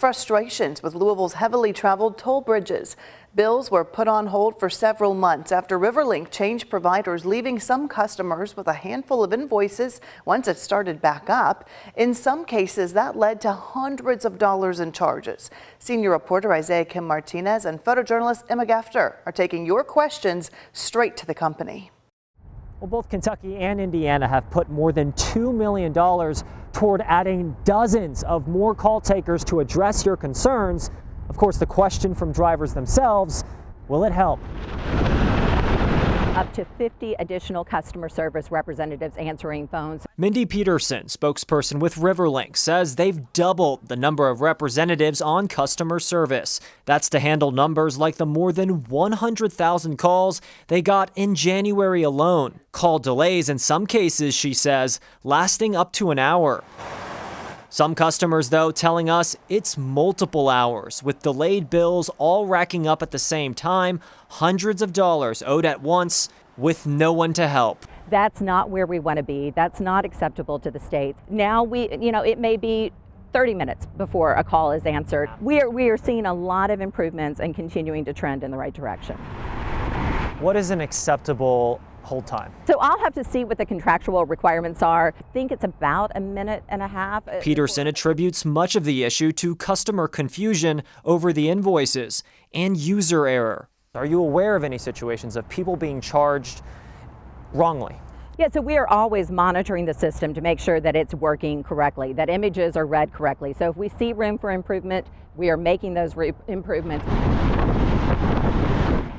Frustrations with Louisville's heavily traveled toll bridges. Bills were put on hold for several months after Riverlink changed providers, leaving some customers with a handful of invoices once it started back up. In some cases, that led to hundreds of dollars in charges. Senior reporter Isaiah Kim Martinez and photojournalist Emma Gefter are taking your questions straight to the company. Well, both Kentucky and Indiana have put more than $2 million toward adding dozens of more call takers to address your concerns. Of course, the question from drivers themselves, will it help? Up to 50 additional customer service representatives answering phones. Mindy Peterson, spokesperson with Riverlink, says they've doubled the number of representatives on customer service. That's to handle numbers like the more than 100,000 calls they got in January alone. Call delays in some cases, she says, lasting up to an hour. Some customers, though, telling us it's multiple hours, with delayed bills all racking up at the same time, hundreds of dollars owed at once, with no one to help. That's not where we want to be. That's not acceptable to the state. Now it may be 30 minutes before a call is answered. We are seeing a lot of improvements and continuing to trend in the right direction. What is an acceptable hold time? So I'll have to see what the contractual requirements are. I think it's about a minute and a half. Peterson attributes much of the issue to customer confusion over the invoices and user error. Are you aware of any situations of people being charged wrongly? Yeah, so we are always monitoring the system to make sure that it's working correctly, that images are read correctly. So if we see room for improvement, we are making those improvements.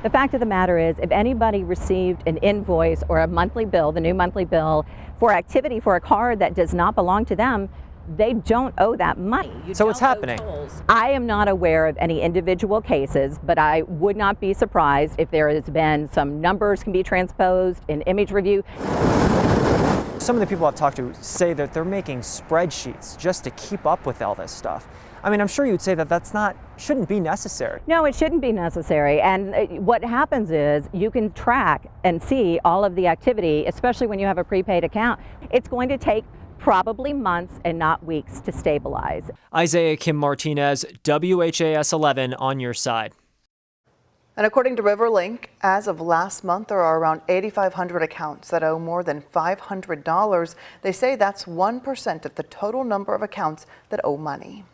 The fact of the matter is, if anybody received an invoice or a monthly bill, the new monthly bill, for activity for a car that does not belong to them, they don't owe that money. So what's happening? I am not aware of any individual cases, but I would not be surprised if there has been some numbers can be transposed in image review. Some of the people I've talked to say that they're making spreadsheets just to keep up with all this stuff. I mean, I'm sure you'd say that shouldn't be necessary. No, it shouldn't be necessary. And what happens is you can track and see all of the activity, especially when you have a prepaid account. It's going to take probably months and not weeks to stabilize. Isaiah Kim Martinez, WHAS 11 on your side. And according to Riverlink, as of last month, there are around 8,500 accounts that owe more than $500. They say that's 1% of the total number of accounts that owe money.